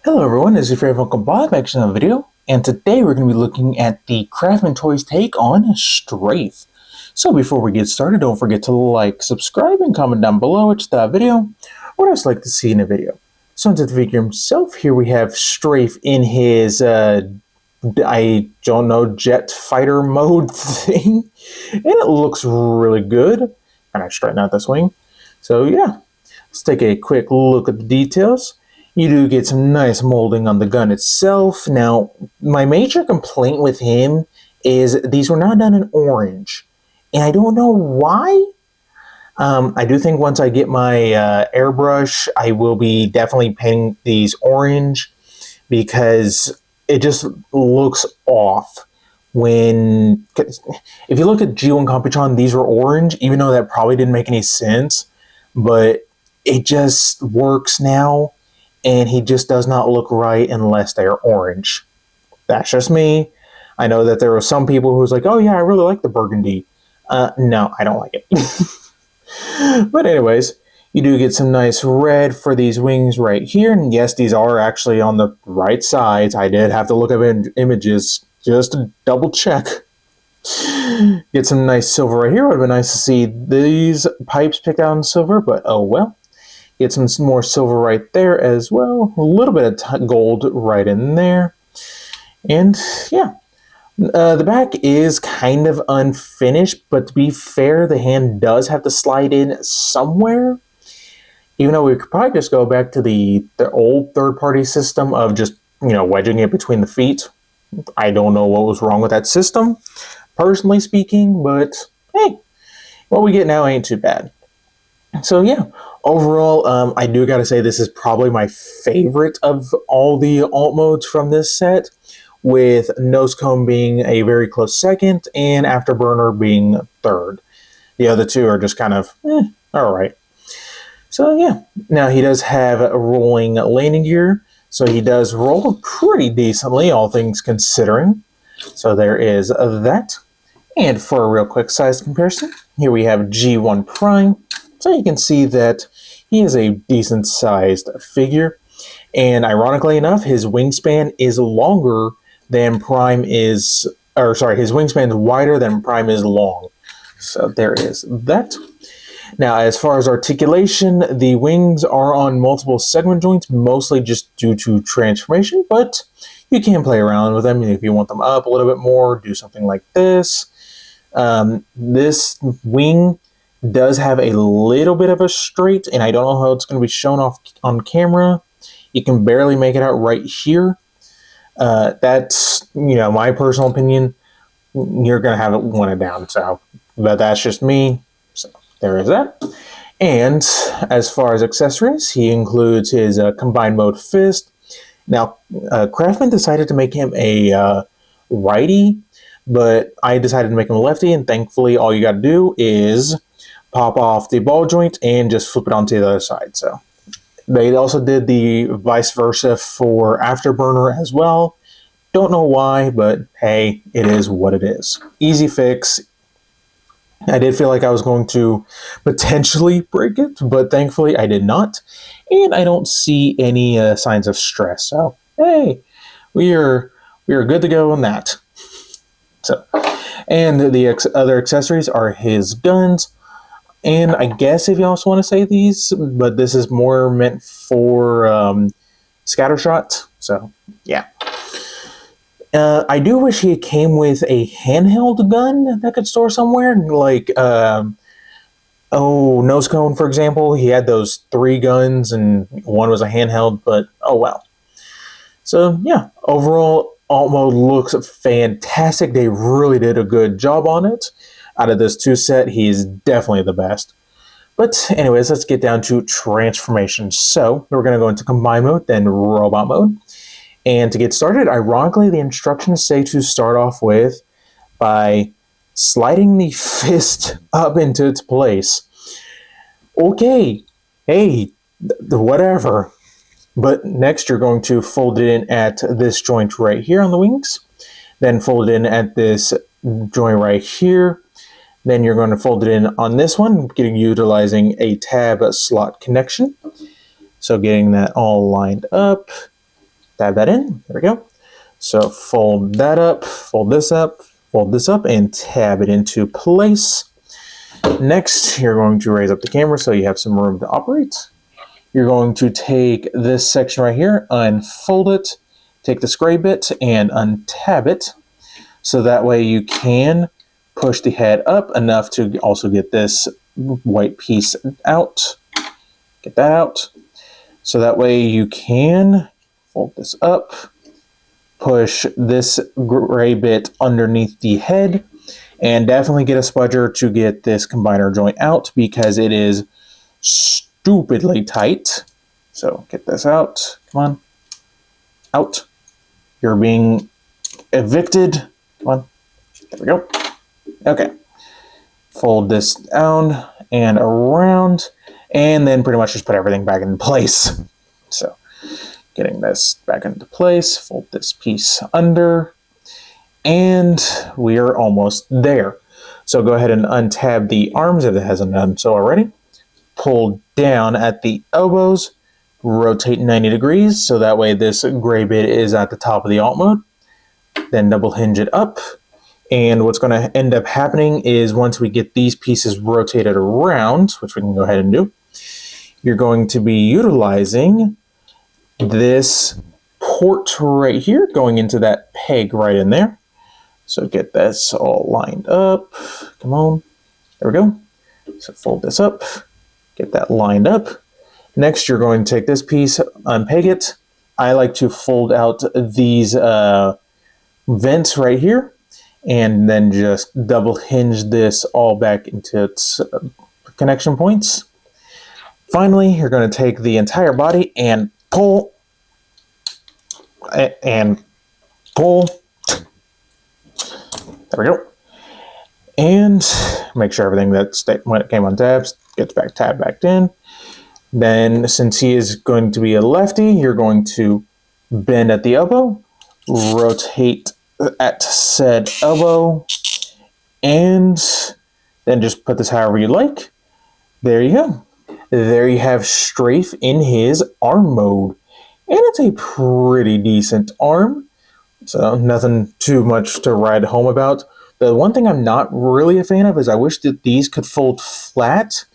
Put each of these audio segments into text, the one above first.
Hello everyone, this is your favorite Uncle Bob back to another video, and today we're going to be looking at the CraftMan Toys take on Strafe. So before we get started, don't forget to like, subscribe, and comment down below which the video, what else you'd like to see in a video. So into the figure himself, here we have Strafe in his, I don't know, jet fighter mode thing, and it looks really good. And I straighten out this wing. So yeah, let's take a quick look at the details. You do get some nice molding on the gun itself. Now, my major complaint with him is these were not done in orange. And I don't know why. I do think once I get my airbrush, I will be definitely painting these orange because it just looks off. If you look at G1 Computron, these were orange, even though that probably didn't make any sense. But it just works now. And he just does not look right unless they are orange. That's just me. I know that there were some people who was like, oh yeah, I really like the burgundy. No, I don't like it. But anyways, you do get some nice red for these wings right here. And yes, these are actually on the right sides. I did have to look up images just to double check. Get some nice silver right here. Would have been nice to see these pipes picked out in silver, but oh well. Get some more silver right there as well. A little bit of gold right in there. And yeah, the back is kind of unfinished, but to be fair, the hand does have to slide in somewhere. Even though we could probably just go back to the old third-party system of just, wedging it between the feet. I don't know what was wrong with that system, personally speaking, but hey, what we get now ain't too bad. So yeah, overall, I do gotta say this is probably my favorite of all the alt modes from this set, with Nosecone being a very close second and Afterburner being third. The other two are just kind of, alright. So yeah, now he does have a rolling landing gear, so he does roll pretty decently, all things considering. So there is that. And for a real quick size comparison, here we have G1 Prime. So you can see that he is a decent sized figure. And ironically enough, his wingspan is longer than Prime is, or sorry, his wingspan is wider than Prime is long. So there is that. Now, as far as articulation, the wings are on multiple segment joints, mostly just due to transformation, but you can play around with them if you want them up a little bit more, do something like this. This wing does have a little bit of a straight, and I don't know how it's going to be shown off on camera. You can barely make it out right here. That's, my personal opinion. You're going to have it wanted down, so, but that's just me. So there is that. And as far as accessories, he includes his combined mode fist. Now, CraftMan decided to make him a righty, but I decided to make him a lefty, and thankfully all you got to do is pop off the ball joint and just flip it onto the other side. So they also did the vice versa for Afterburner as well. Don't know why, but hey, it is what it is. Easy fix. I did feel like I was going to potentially break it, but thankfully I did not. And I don't see any signs of stress. So hey, we are good to go on that. So, and the other accessories are his guns. And I guess if you also want to say these, but this is more meant for scatter shots. So, yeah. I do wish he came with a handheld gun that could store somewhere. Like, Nosecone, for example. He had those 3 guns and one was a handheld, but oh well. So, yeah. Overall, alt mode looks fantastic. They really did a good job on it. Out of this 2 set, he's definitely the best. But anyways, let's get down to transformation. So we're going to go into combine mode, then robot mode. And to get started, ironically, the instructions say to start off with by sliding the fist up into its place. Okay, hey, whatever. But next you're going to fold it in at this joint right here on the wings. Then fold it in at this joint right here. Then you're going to fold it in on this one, utilizing a tab slot connection. So getting that all lined up. tab that in. There we go. So fold that up, fold this up, and tab it into place. Next, you're going to raise up the camera so you have some room to operate. You're going to take this section right here, unfold it, take this gray bit and untab it, so that way you can push the head up enough to also get this white piece out. Get that out. So that way you can fold this up, push this gray bit underneath the head, and definitely get a spudger to get this combiner joint out because it is stupidly tight. So get this out. Come on. Out. You're being evicted. Come on. There we go. Okay. Fold this down and around, and then pretty much just put everything back in place. So getting this back into place, fold this piece under, and we are almost there. So go ahead and untab the arms if it hasn't done so already. Pull down at the elbows, rotate 90 degrees, so that way this gray bit is at the top of the alt mode. Then double hinge it up. And what's going to end up happening is once we get these pieces rotated around, which we can go ahead and do, you're going to be utilizing this port right here going into that peg right in there. So get this all lined up. Come on. There we go. So fold this up. Get that lined up. Next, you're going to take this piece, unpeg it. I like to fold out these vents right here, and then just double hinge this all back into its connection points. Finally, you're going to take the entire body and pull, and pull. There we go. And make sure everything when it came on tabs gets back tabbed back in. Then, since he is going to be a lefty, you're going to bend at the elbow, rotate at said elbow, and then just put this however you like. There you go. There you have Strafe in his arm mode. And it's a pretty decent arm, so nothing too much to write home about. The one thing I'm not really a fan of is I wish that these could fold flat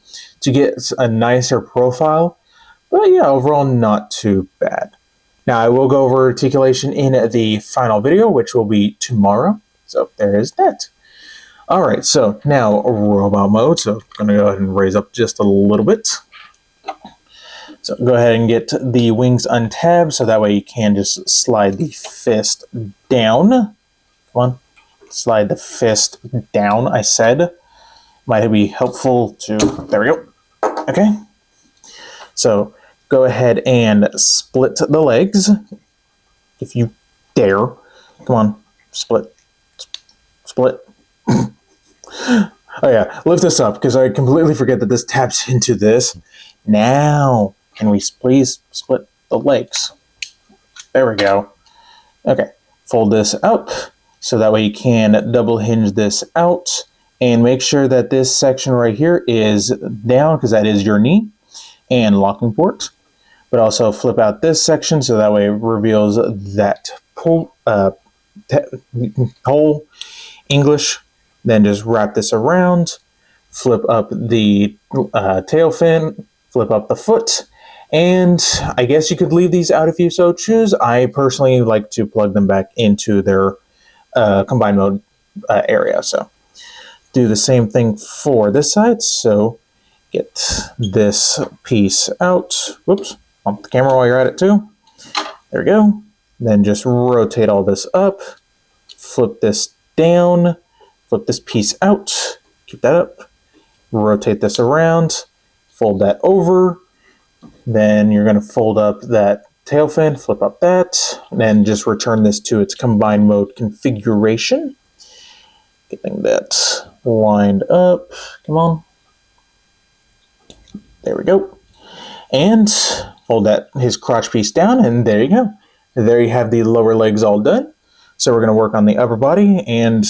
to get a nicer profile. But yeah, overall not too bad. Now I will go over articulation in the final video, which will be tomorrow. So there is that. Alright, so now robot mode. So I'm going to go ahead and raise up just a little bit. So go ahead and get the wings untabbed so that way you can just slide the fist down. Come on. Slide the fist down, I said. Might be helpful to... There we go. Okay. So go ahead and split the legs. If you dare. Come on. Split. Split. Oh yeah, lift this up because I completely forget that this taps into this. Now, can we please split the legs? There we go. Okay, fold this up so that way you can double hinge this out and make sure that this section right here is down because that is your knee and locking port. But also flip out this section so that way it reveals that whole English. Then just wrap this around, flip up the tail fin, flip up the foot, and I guess you could leave these out if you so choose. I personally like to plug them back into their combined mode area. So do the same thing for this side. So get this piece out. Whoops, bump the camera while you're at it too. There we go. Then just rotate all this up, flip this down, flip this piece out, keep that up, rotate this around, fold that over, then you're going to fold up that tail fin, flip up that, and then just return this to its combined mode configuration. Getting that lined up, come on. There we go. And fold his crotch piece down, and there you go. There you have the lower legs all done. So we're going to work on the upper body and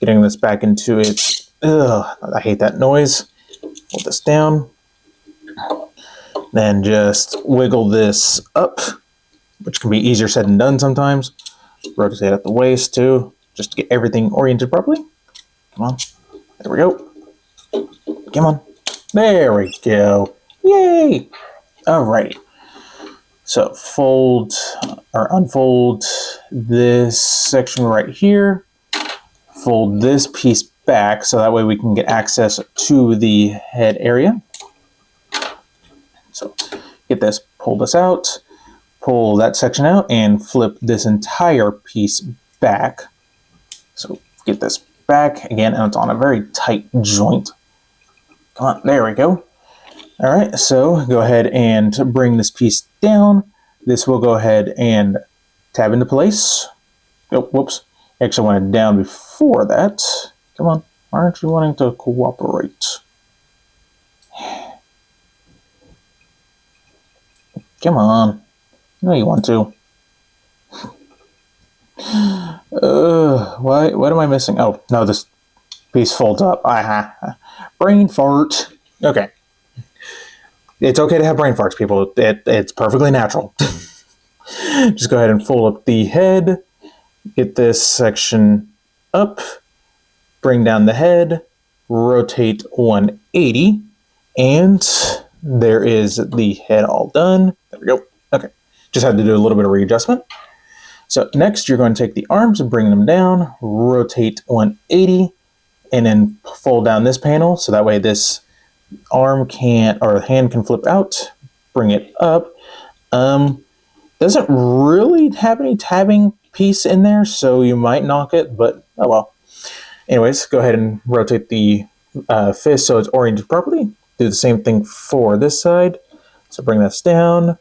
getting this back into its, I hate that noise. Hold this down. Then just wiggle this up which can be easier said than done sometimes. Rotate at the waist too, just to get everything oriented properly. Come on. There we go. Come on. There we go. Yay! Alrighty. So fold or unfold this section right here. Fold this piece back so that way we can get access to the head area. So get this, pull this out, pull that section out, and flip this entire piece back. So get this back again, and it's on a very tight joint. Come on, there we go. All right, so go ahead and bring this piece down. This will go ahead and tab into place. Oh, whoops. Actually, I wanted down before that. Come on, why aren't you wanting to cooperate? Come on. No, you want to. What am I missing? Oh, no, this piece folds up. Brain fart. Okay. It's okay to have brain farts, people. It's perfectly natural. Just go ahead and fold up the head. Get this section up. Bring down the head. Rotate 180. And there is the head all done. There we go. Okay. Just had to do a little bit of readjustment. So next, you're going to take the arms and bring them down. Rotate 180. And then fold down this panel. So that way this arm can, or hand can flip out, bring it up. Doesn't really have any tabbing piece in there, so you might knock it, but oh well. Anyways, go ahead and rotate the fist so it's oriented properly. Do the same thing for this side. So bring this down,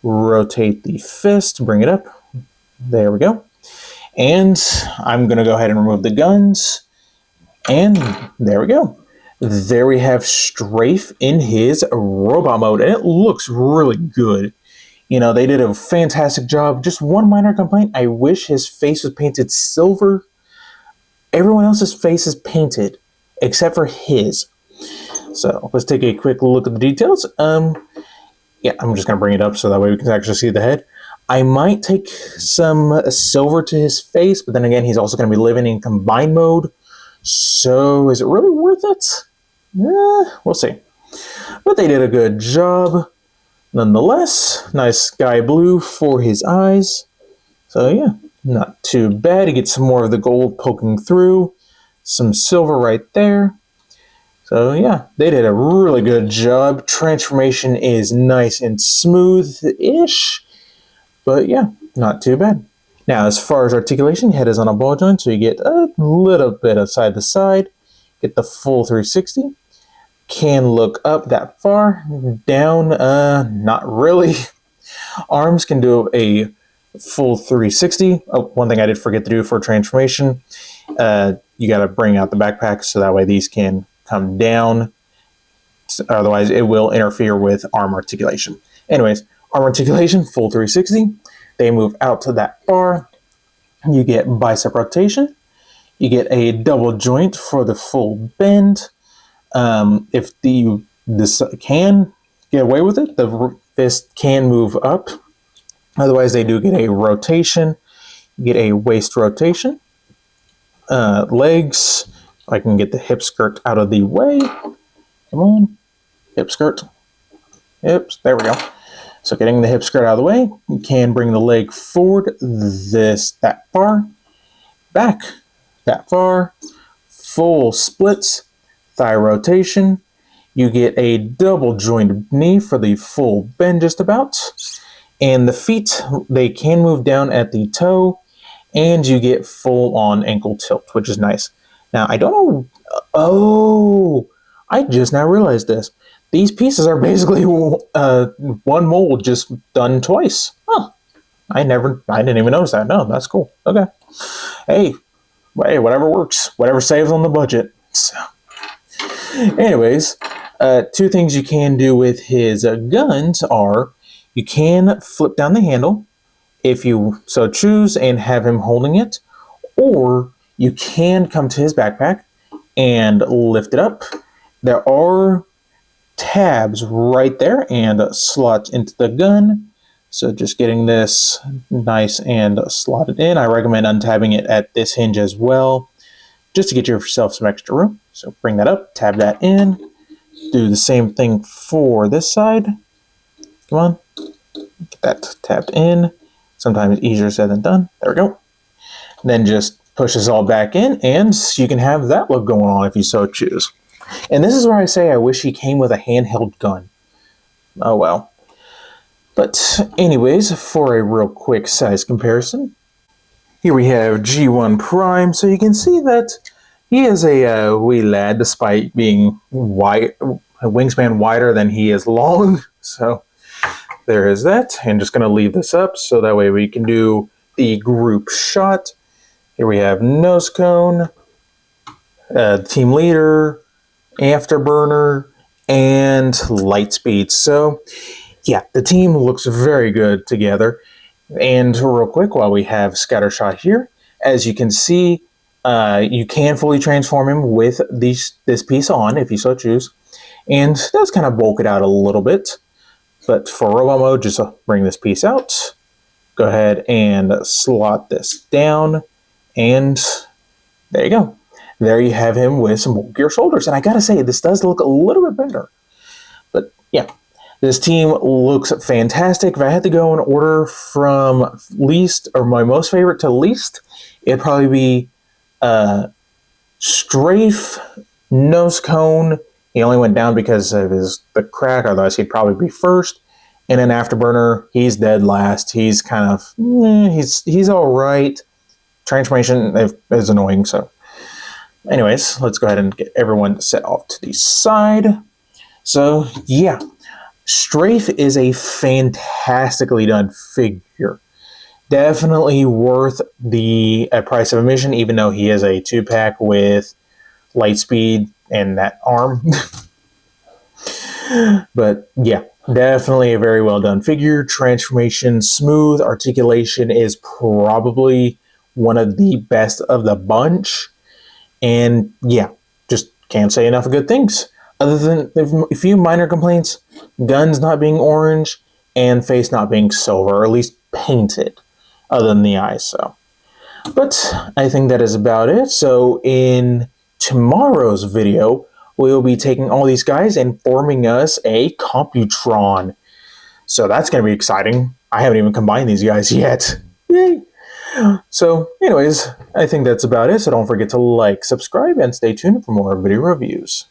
rotate the fist, bring it up. There we go. And I'm going to go ahead and remove the guns. And there we go. There we have Strafe in his robot mode, and it looks really good. You know, they did a fantastic job. Just one minor complaint. I wish his face was painted silver. Everyone else's face is painted, except for his. So let's take a quick look at the details. Yeah, I'm just going to bring it up so that way we can actually see the head. I might take some silver to his face, but then again, he's also going to be living in combined mode. So is it really worth it? We'll see. But they did a good job. Nonetheless, nice sky blue for his eyes. So yeah, not too bad. You get some more of the gold poking through. Some silver right there. So yeah, they did a really good job. Transformation is nice and smooth-ish. But yeah, not too bad. Now, as far as articulation, head is on a ball joint, so you get a little bit of side to side. Get the full 360. Can look up that far. Down, not really. Arms can do a full 360. Oh, one thing I did forget to do for transformation. You got to bring out the backpack so that way these can come down. Otherwise, it will interfere with arm articulation. Anyways, arm articulation, full 360. They move out to that far. You get bicep rotation. You get a double joint for the full bend. If this can get away with it, the fist can move up. Otherwise, they do get a rotation. You get a waist rotation. Legs, I can get the hip skirt out of the way. Come on, hip skirt. Hips, there we go. So getting the hip skirt out of the way, you can bring the leg forward that far, back that far, full splits, thigh rotation. You get a double jointed knee for the full bend just about. And the feet, they can move down at the toe, and you get full on ankle tilt, which is nice. Now, I don't know. Oh, I just now realized this. These pieces are basically one mold just done twice. Huh. I didn't even notice that. No, that's cool. Okay. Hey, whatever works. Whatever saves on the budget. So, anyways, two things you can do with his guns are you can flip down the handle if you so choose and have him holding it, or you can come to his backpack and lift it up. There are tabs right there and slots into the gun. So just getting this nice and slotted in. I recommend untabbing it at this hinge as well, just to get yourself some extra room. So bring that up, tab that in, do the same thing for this side. Come on, get that tabbed in. Sometimes easier said than done. There we go. Then just push this all back in, and you can have that look going on if you so choose. And this is where I say I wish he came with a handheld gun. Oh well. But anyways, for a real quick size comparison, here we have G1 Prime. So you can see that he is a wee lad, despite being wide, a wingspan wider than he is long. So there is that. I'm just going to leave this up so that way we can do the group shot. Here we have nose cone, team leader, afterburner, and light speed. So yeah, the team looks very good together. And real quick, while we have Scattershot here, as you can see, you can fully transform him with this piece on, if you so choose. And it does kind of bulk it out a little bit. But for robot mode, just bring this piece out. Go ahead and slot this down. And there you go. There you have him with some bulkier shoulders. And I gotta say, this does look a little bit better. But yeah, this team looks fantastic. If I had to go in order from least, or my most favorite to least, it'd probably be Strafe, Nose Cone. He only went down because of the crack, otherwise he'd probably be first. And then Afterburner, he's dead last. He's kind of, he's all right. Transformation is annoying, so. Anyways, let's go ahead and get everyone set off to the side. So, yeah. Strafe is a fantastically done figure. Definitely worth the price of admission, even though he is a 2-pack with light speed and that arm. But yeah, definitely a very well done figure. Transformation, smooth. Articulation is probably one of the best of the bunch. And yeah, just can't say enough of good things. Other than a few minor complaints, guns not being orange and face not being silver, or at least painted, other than the eyes. So, but I think that is about it. So in tomorrow's video, we will be taking all these guys and forming us a Computron. So that's going to be exciting. I haven't even combined these guys yet. Yay! So anyways, I think that's about it. So don't forget to like, subscribe, and stay tuned for more video reviews.